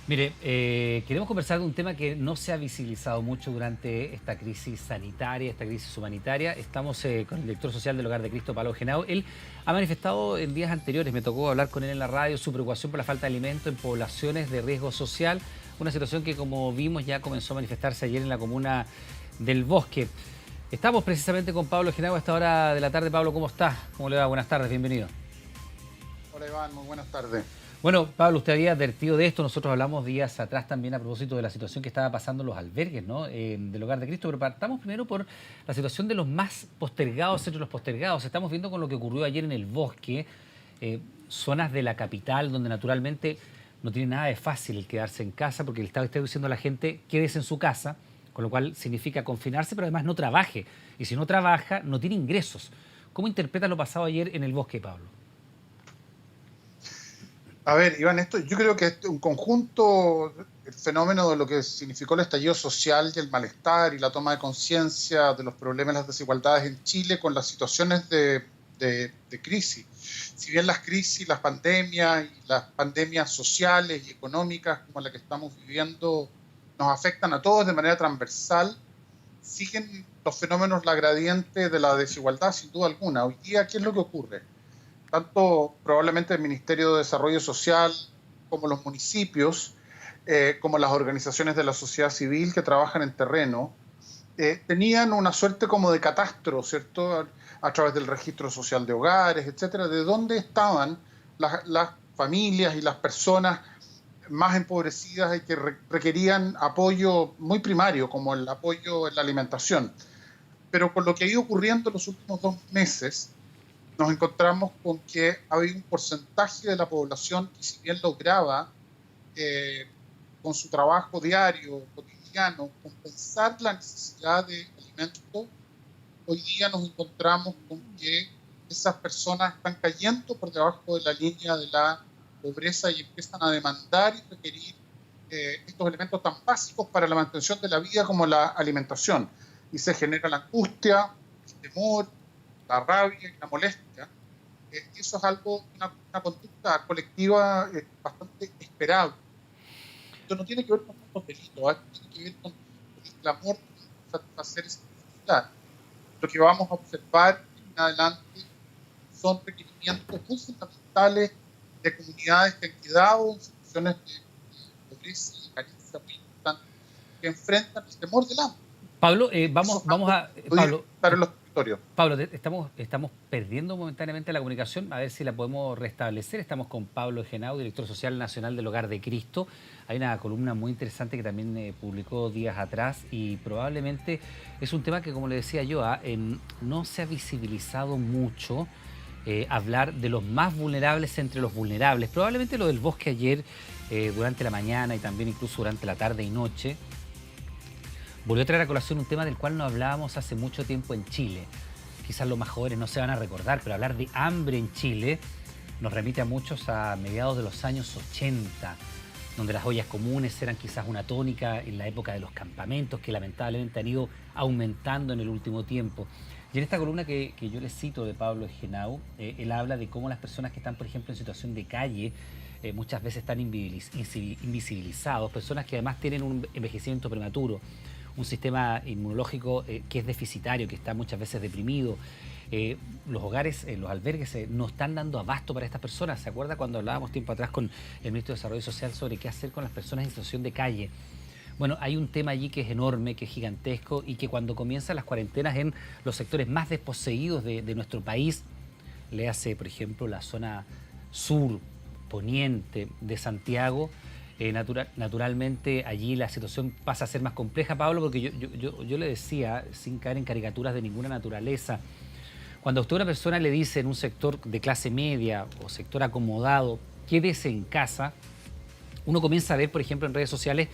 Mire, queremos conversar de un tema que no se ha visibilizado mucho durante esta crisis sanitaria, esta crisis humanitaria. Estamos con el director social del Hogar de Cristo, Pablo Genao. Él ha manifestado en días anteriores, me tocó hablar con él en la radio, su preocupación por la falta de alimento en poblaciones de riesgo social, una situación que, como vimos, ya comenzó a manifestarse ayer en la comuna del Bosque. Estamos precisamente con Pablo Genao a esta hora de la tarde. Pablo, ¿cómo está? ¿Cómo le va? Buenas tardes, bienvenido. Hola Iván, muy buenas tardes. Bueno, Pablo, usted había advertido de esto. Nosotros hablamos días atrás también a propósito de la situación que estaba pasando en los albergues, ¿no? Del Hogar de Cristo. Pero partamos primero por la situación de los más postergados entre los postergados. Estamos viendo con lo que ocurrió ayer en el Bosque, zonas de la capital donde naturalmente no tiene nada de fácil el quedarse en casa porque el Estado está diciendo a la gente quédese en su casa, con lo cual significa confinarse, pero además no trabaje. Y si no trabaja, no tiene ingresos. ¿Cómo interpretas lo pasado ayer en el Bosque, Pablo? A ver, Iván, esto yo creo que es un conjunto, el fenómeno de lo que significó el estallido social y el malestar y la toma de conciencia de los problemas y las desigualdades en Chile con las situaciones de crisis. Si bien las crisis, las pandemias y las pandemias sociales y económicas como la que estamos viviendo nos afectan a todos de manera transversal, siguen los fenómenos, la gradiente de la desigualdad sin duda alguna. Hoy día, ¿qué es lo que ocurre? Tanto probablemente el Ministerio de Desarrollo Social como los municipios, como las organizaciones de la sociedad civil que trabajan en terreno, tenían una suerte como de catastro, ¿cierto? A través del registro social de hogares, etcétera, de dónde estaban las familias y las personas más empobrecidas y que requerían apoyo muy primario, como el apoyo en la alimentación. Pero con lo que ha ido ocurriendo en los últimos 2 meses, nos encontramos con que había un porcentaje de la población que, si bien lograba eh, con su trabajo diario, cotidiano, compensar la necesidad de alimento, hoy día nos encontramos con que esas personas están cayendo por debajo de la línea de la pobreza y empiezan a demandar y requerir estos elementos tan básicos para la mantención de la vida como la alimentación. Y se genera la angustia, el temor, la rabia y la molestia. Y eso es algo, una conducta colectiva bastante esperable. Esto no tiene que ver con los delitos, ¿eh? Tiene que ver con el clamor de satisfacer esa necesidad. Lo que vamos a observar en adelante son requerimientos muy fundamentales de comunidades que han quedado en situaciones de pobreza y de carencia muy importantes, que enfrentan el temor del hambre. Pablo, Eso es vamos algo a... que puede Pablo, estar en los territorios. Pablo, estamos perdiendo momentáneamente la comunicación, a ver si la podemos restablecer. Estamos con Pablo Genao, director social nacional del Hogar de Cristo. Hay una columna muy interesante que también publicó días atrás y probablemente es un tema que, como le decía yo, no se ha visibilizado mucho. Hablar de los más vulnerables entre los vulnerables. Probablemente lo del Bosque ayer, durante la mañana y también incluso durante la tarde y noche, volvió a traer a colación un tema del cual no hablábamos hace mucho tiempo en Chile. Quizás los más jóvenes no se van a recordar, pero hablar de hambre en Chile nos remite a muchos a mediados de los años 80, donde las ollas comunes eran quizás una tónica en la época de los campamentos, que lamentablemente han ido aumentando en el último tiempo. Y en esta columna que yo les cito de Pablo Genau, él habla de cómo las personas que están, por ejemplo, en situación de calle, muchas veces están invisibilizados, personas que además tienen un envejecimiento prematuro, un sistema inmunológico que es deficitario, que está muchas veces deprimido. Los hogares, los albergues no están dando abasto para estas personas. ¿Se acuerda cuando hablábamos tiempo atrás con el ministro de Desarrollo Social sobre qué hacer con las personas en situación de calle? Bueno, hay un tema allí que es enorme, que es gigantesco y que cuando comienzan las cuarentenas en los sectores más desposeídos de nuestro país, le hace, por ejemplo, la zona sur, poniente de Santiago, naturalmente allí la situación pasa a ser más compleja, Pablo, porque yo le decía, sin caer en caricaturas de ninguna naturaleza, cuando a usted una persona le dice en un sector de clase media o sector acomodado, quédese en casa, uno comienza a ver, por ejemplo, en redes sociales,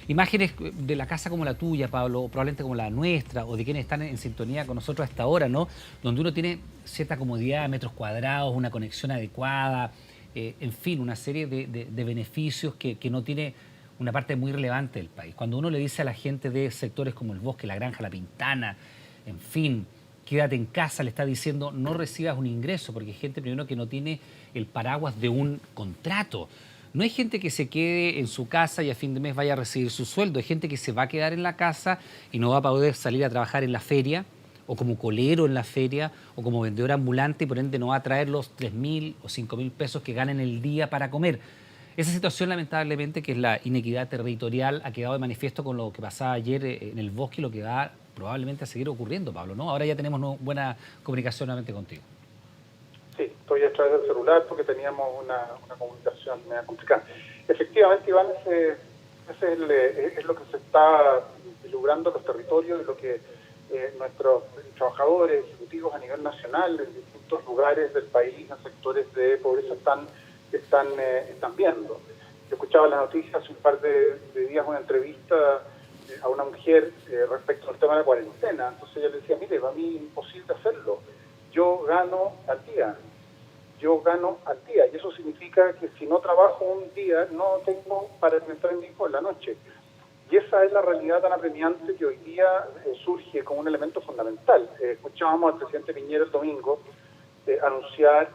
imágenes de la casa como la tuya, Pablo, o probablemente como la nuestra, o de quienes están en sintonía con nosotros hasta ahora, ¿no? Donde uno tiene cierta comodidad, metros cuadrados, una conexión adecuada, en fin, una serie de beneficios que no tiene una parte muy relevante del país. Cuando uno le dice a la gente de sectores como el Bosque, la Granja, la Pintana, en fin, quédate en casa, le está diciendo no recibas un ingreso, porque hay gente primero que no tiene el paraguas de un contrato, No hay gente que se quede en su casa y a fin de mes vaya a recibir su sueldo. Hay gente que se va a quedar en la casa y no va a poder salir a trabajar en la feria, o como colero en la feria, o como vendedor ambulante, y por ende no va a traer los 3.000 o 5.000 pesos que gana en el día para comer. Esa situación, lamentablemente, que es la inequidad territorial, ha quedado de manifiesto con lo que pasaba ayer en el bosque y lo que va probablemente a seguir ocurriendo, Pablo, ¿no? Ahora ya tenemos buena comunicación nuevamente contigo. Sí, estoy a través del celular porque teníamos una comunicación media complicada. Efectivamente, Iván, ese es lo que se está logrando en los territorios y lo que nuestros trabajadores ejecutivos a nivel nacional en distintos lugares del país, en sectores de pobreza, están viendo. Yo escuchaba en las noticias hace un par de días una entrevista a una mujer respecto al tema de la cuarentena. Entonces ella le decía, mire, para mí es imposible hacerlo. Yo gano al día, y eso significa que si no trabajo un día, no tengo para alimentar a mi hijo en la noche. Y esa es la realidad tan apremiante que hoy día surge como un elemento fundamental. Escuchábamos al presidente Piñera el domingo anunciar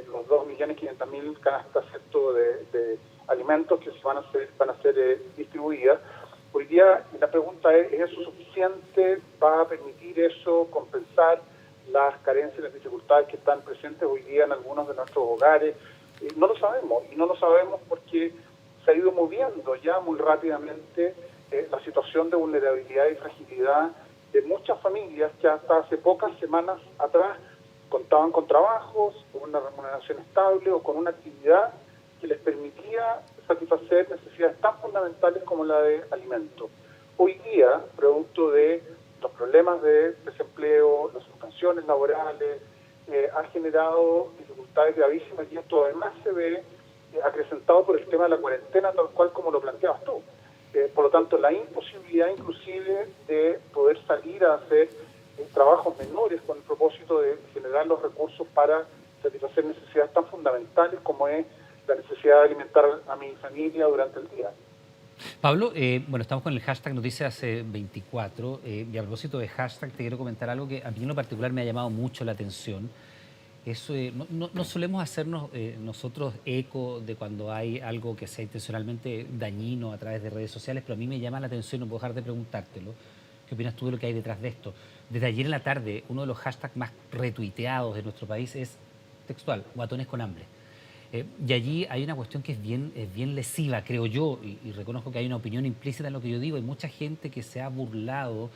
los 2.500.000 canastas, ¿cierto?, de alimentos que van a ser distribuidas. Hoy día la pregunta ¿es eso suficiente? ¿Va a permitir eso compensar las carencias y las dificultades que están presentes hoy día en algunos de nuestros hogares? No lo sabemos, y no lo sabemos porque se ha ido moviendo ya muy rápidamente la situación de vulnerabilidad y fragilidad de muchas familias que hasta hace pocas semanas atrás contaban con trabajos, con una remuneración estable o con una actividad que les permitía satisfacer necesidades tan fundamentales como la de alimento. Hoy día, producto de los problemas de desempleo, las suspensiones laborales, ha generado dificultades gravísimas, y esto además se ve acrecentado por el tema de la cuarentena, tal cual como lo planteabas tú. Por lo tanto, la imposibilidad inclusive de poder salir a hacer trabajos menores con el propósito de generar los recursos para satisfacer necesidades tan fundamentales como es la necesidad de alimentar a mi familia durante el día. Pablo, bueno, estamos con el hashtag Noticias 24 y a propósito de hashtag te quiero comentar algo que a mí en lo particular me ha llamado mucho la atención. Eso, no solemos hacernos nosotros eco de cuando hay algo que sea intencionalmente dañino a través de redes sociales, pero a mí me llama la atención, no puedo dejar de preguntártelo. ¿Qué opinas tú de lo que hay detrás de esto? Desde ayer en la tarde, uno de los hashtags más retuiteados de nuestro país es textual, guatones con hambre. Y allí hay una cuestión que es bien lesiva, creo yo, y reconozco que hay una opinión implícita en lo que yo digo. Hay mucha gente que se ha burlado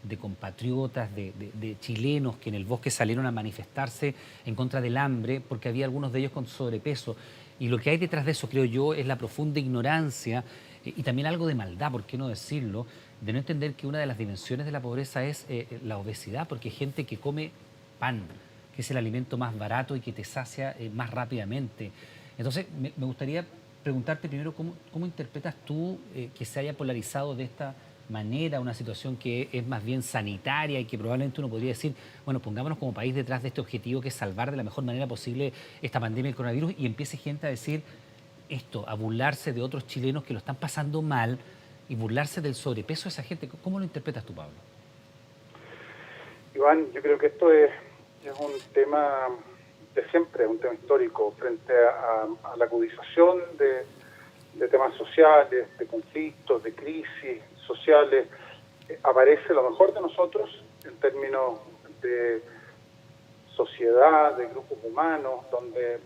de compatriotas, de chilenos que en el bosque salieron a manifestarse en contra del hambre, porque había algunos de ellos con sobrepeso. Y lo que hay detrás de eso, creo yo, es la profunda ignorancia y también algo de maldad, ¿por qué no decirlo?, de no entender que una de las dimensiones de la pobreza es la obesidad, porque hay gente que come pan, que es el alimento más barato y que te sacia más rápidamente. Entonces, me gustaría preguntarte primero cómo interpretas tú que se haya polarizado de esta manera una situación que es más bien sanitaria y que probablemente uno podría decir, bueno, pongámonos como país detrás de este objetivo que es salvar de la mejor manera posible esta pandemia del coronavirus, y empiece gente a decir esto, a burlarse de otros chilenos que lo están pasando mal y burlarse del sobrepeso de esa gente. ¿Cómo lo interpretas tú, Pablo? Iván, yo creo que esto es un tema de siempre, un tema histórico frente a la agudización de temas sociales, de conflictos, de crisis sociales. Aparece lo mejor de nosotros en términos de sociedad, de grupos humanos, donde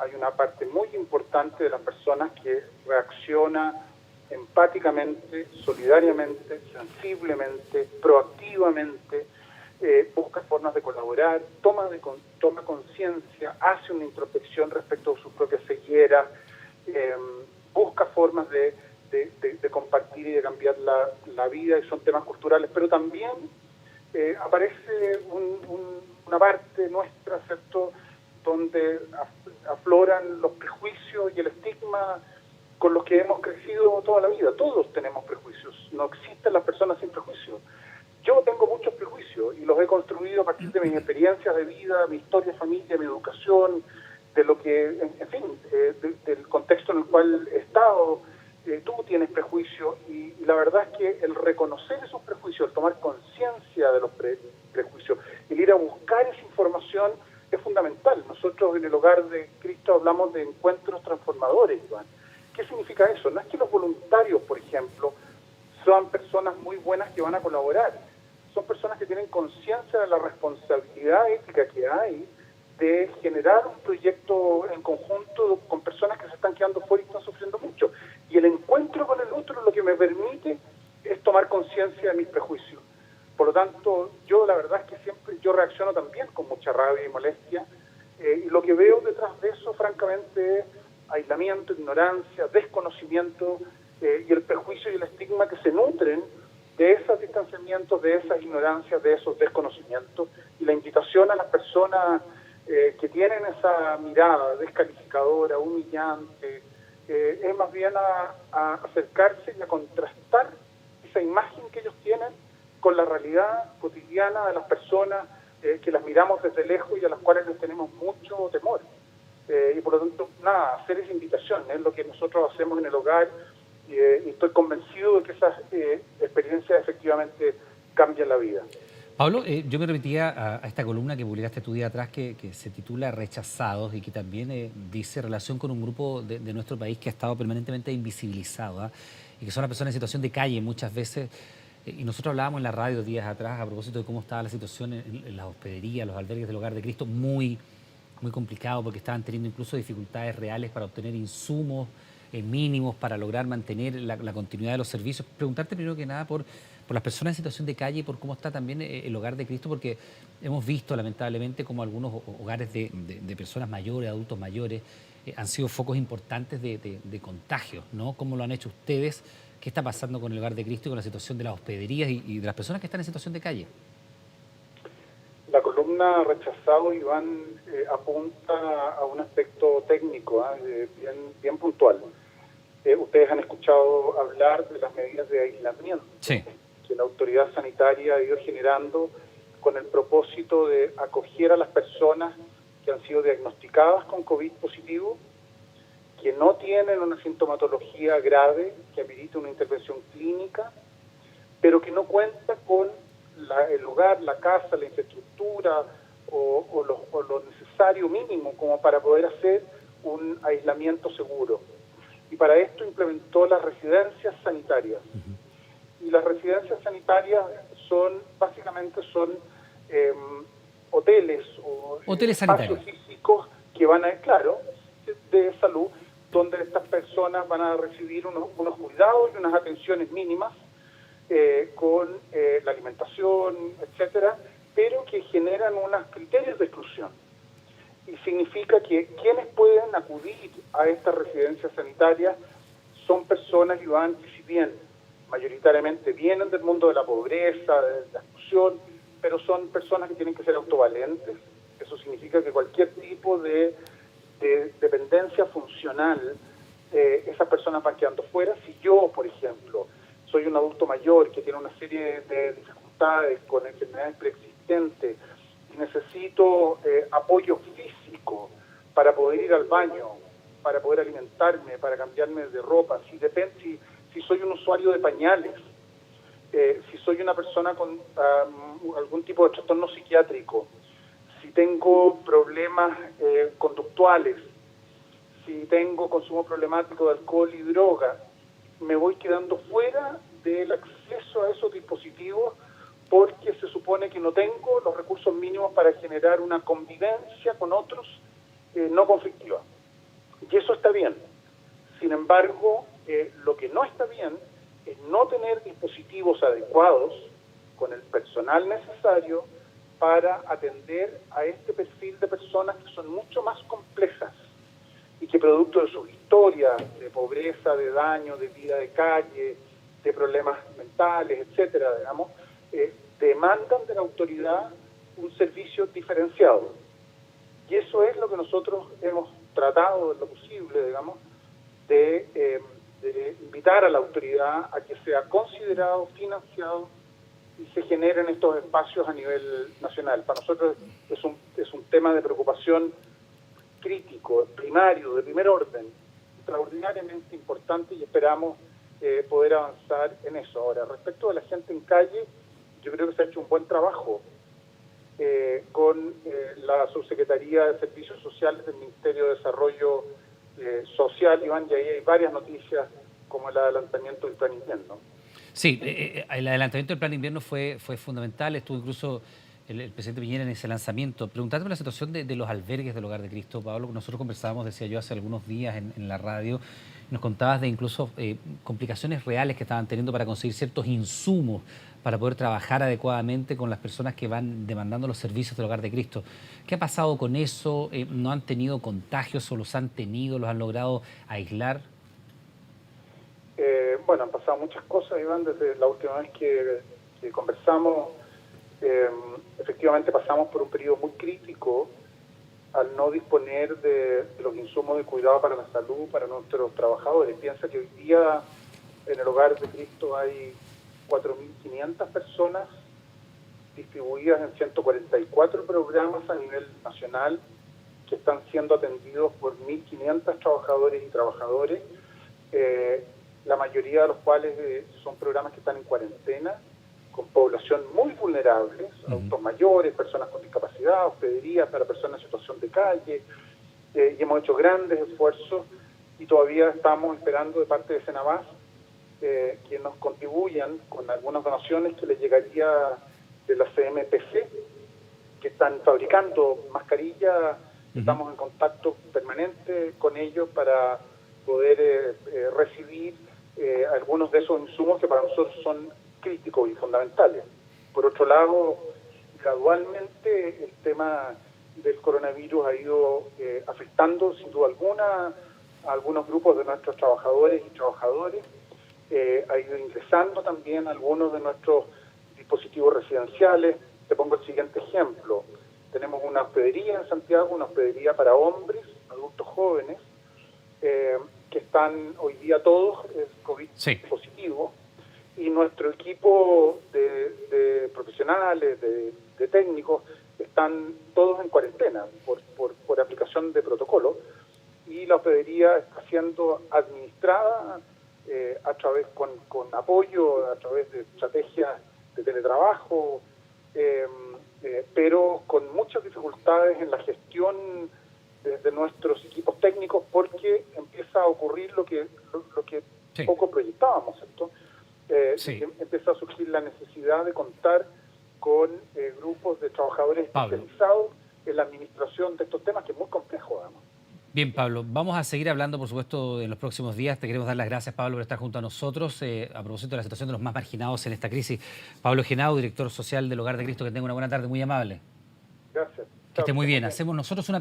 hay una parte muy importante de las personas que reacciona empáticamente, solidariamente, sensiblemente, proactivamente, busca formas de colaborar, toma conciencia, hace una introspección respecto a sus propias cegueras, busca formas de compartir y de cambiar la vida, y son temas culturales, pero también aparece una parte nuestra, ¿cierto?, donde afloran los prejuicios y el estigma con los que hemos crecido toda la vida. Todos tenemos prejuicios, no existen las personas sin prejuicios. Yo tengo muchos prejuicios y los he construido a partir de mis experiencias de vida, mi historia de familia, mi educación, de lo que, en fin, del contexto en el cual he estado. Tú tienes prejuicios y la verdad es que el reconocer esos prejuicios, el tomar conciencia de los prejuicios, el ir a buscar esa información es fundamental. Nosotros en el Hogar de Cristo hablamos de encuentros transformadores, Iván, ¿Qué significa eso? No es que los voluntarios, por ejemplo, sean personas muy buenas que van a colaborar. Son personas que tienen conciencia de la responsabilidad ética que hay de generar un proyecto en conjunto con personas que se están quedando fuera y están sufriendo mucho. Y el encuentro con el otro lo que me permite es tomar conciencia de mis prejuicios. Por lo tanto, yo la verdad es que siempre yo reacciono también con mucha rabia y molestia, y lo que veo detrás de eso, francamente, es aislamiento, ignorancia, desconocimiento, y el prejuicio y el estigma que se nutren de esos distanciamientos, de esas ignorancias, de esos desconocimientos, y la invitación a las personas que tienen esa mirada descalificadora, humillante, es más bien a acercarse y a contrastar esa imagen que ellos tienen con la realidad cotidiana de las personas que las miramos desde lejos y a las cuales les tenemos mucho temor. Y por lo tanto, nada, hacer esa invitación es lo que nosotros hacemos en el hogar, y estoy convencido de que esas experiencias efectivamente cambian la vida. Pablo, yo me remitía a esta columna que publicaste tu día atrás que se titula Rechazados y que también dice relación con un grupo de nuestro país que ha estado permanentemente invisibilizado, ¿eh? Y que son las personas en situación de calle muchas veces. Y nosotros hablábamos en la radio días atrás a propósito de cómo estaba la situación en las hospederías, los albergues del Hogar de Cristo, muy complicado porque estaban teniendo incluso dificultades reales para obtener insumos mínimos para lograr mantener la continuidad de los servicios. Preguntarte primero que nada por las personas en situación de calle y por cómo está también el Hogar de Cristo, porque hemos visto lamentablemente como algunos hogares de personas mayores, adultos mayores, han sido focos importantes de contagios, ¿no? ¿Cómo lo han hecho ustedes? ¿Qué está pasando con el Hogar de Cristo y con la situación de las hospederías y de las personas que están en situación de calle? La columna Rechazado, Iván, apunta a un aspecto técnico, bien puntual. Ustedes han escuchado hablar de las medidas de aislamiento, sí, que la autoridad sanitaria ha ido generando con el propósito de acoger a las personas que han sido diagnosticadas con COVID positivo, que no tienen una sintomatología grave que amerite una intervención clínica, pero que no cuenta con el hogar, la casa, la infraestructura o lo necesario mínimo como para poder hacer un aislamiento seguro. Y para esto implementó las residencias sanitarias. Y las residencias sanitarias básicamente son hoteles o hoteles espacios físicos que van a, claro, de salud, donde estas personas van a recibir unos cuidados y unas atenciones mínimas con la alimentación, etcétera, pero que generan unos criterios de exclusión. Y significa que quienes pueden acudir a estas residencias sanitarias son personas, Iván, que si bien mayoritariamente vienen del mundo de la pobreza, de la exclusión, pero son personas que tienen que ser autovalentes. Eso significa que cualquier tipo de dependencia funcional, esas personas van quedando fuera. Si yo, por ejemplo, soy un adulto mayor que tiene una serie de dificultades con enfermedades preexistentes y necesito apoyo físico para poder ir al baño, para poder alimentarme, para cambiarme de ropa, si soy un usuario de pañales, si soy una persona con algún tipo de trastorno psiquiátrico, si tengo problemas conductuales, si tengo consumo problemático de alcohol y droga, me voy quedando fuera del acceso a esos dispositivos porque se supone que no tengo los recursos mínimos para generar una convivencia con otros no conflictiva. Y eso está bien. Sin embargo, lo que no está bien es no tener dispositivos adecuados con el personal necesario para atender a este perfil de personas que son mucho más complejas y que producto de sus historias de pobreza, de daño, de vida de calle, de problemas mentales, etcétera, digamos, demandan de la autoridad un servicio diferenciado. Y eso es lo que nosotros hemos tratado en lo posible, digamos, de invitar a la autoridad a que sea considerado, financiado y se generen estos espacios a nivel nacional. Para nosotros es un tema de preocupación crítico, primario, de primer orden, extraordinariamente importante y esperamos poder avanzar en eso. Ahora, respecto de la gente en calle, yo creo que se ha hecho un buen trabajo con la Subsecretaría de Servicios Sociales del Ministerio de Desarrollo social, Iván, y ahí hay varias noticias como el adelantamiento del plan invierno. Sí, el adelantamiento del plan invierno fue fundamental, estuvo incluso el presidente Piñera en ese lanzamiento. Preguntarte por la situación de los albergues del Hogar de Cristo, Pablo, que nosotros conversábamos, decía yo, hace algunos días en la radio, nos contabas de incluso complicaciones reales que estaban teniendo para conseguir ciertos insumos para poder trabajar adecuadamente con las personas que van demandando los servicios del Hogar de Cristo. ¿Qué ha pasado con eso? ¿No han tenido contagios o los han tenido, los han logrado aislar? Bueno, han pasado muchas cosas, Iván, desde la última vez que conversamos. Efectivamente pasamos por un periodo muy crítico al no disponer de los insumos de cuidado para la salud, para nuestros trabajadores. Piensa que hoy día en el Hogar de Cristo hay 4.500 personas distribuidas en 144 programas a nivel nacional que están siendo atendidos por 1.500 trabajadores y trabajadoras, la mayoría de los cuales son programas que están en cuarentena, con población muy vulnerable, adultos mayores, personas con discapacidad, hospederías para personas en situación de calle, y hemos hecho grandes esfuerzos y todavía estamos esperando de parte de Senabas que nos contribuyan con algunas donaciones que les llegaría de la CMPC, que están fabricando mascarillas. Estamos en contacto permanente con ellos para poder recibir algunos de esos insumos que para nosotros son críticos y fundamentales. Por otro lado, gradualmente el tema del coronavirus ha ido afectando sin duda alguna a algunos grupos de nuestros trabajadores y trabajadores, ha ido ingresando también algunos de nuestros dispositivos residenciales. Te pongo el siguiente ejemplo. Tenemos una hospedería en Santiago, una hospedería para hombres, adultos jóvenes, que están hoy día todos COVID positivos, y nuestro equipo de profesionales, de técnicos, están todos en cuarentena por aplicación de protocolo, y la hospedería está siendo administrada a través con apoyo, a través de estrategias de teletrabajo, pero con muchas dificultades en la gestión de nuestros equipos técnicos, porque empieza a ocurrir lo que poco proyectábamos, ¿cierto? Empieza a surgir la necesidad de contar con grupos de trabajadores especializados en la administración de estos temas, que es muy complejo, además. Bien, Pablo, vamos a seguir hablando, por supuesto, en los próximos días. Te queremos dar las gracias, Pablo, por estar junto a nosotros a propósito de la situación de los más marginados en esta crisis. Pablo Henao, director social del Hogar de Cristo, que tenga una buena tarde, muy amable. Gracias. Que esté muy bien. Hacemos nosotros una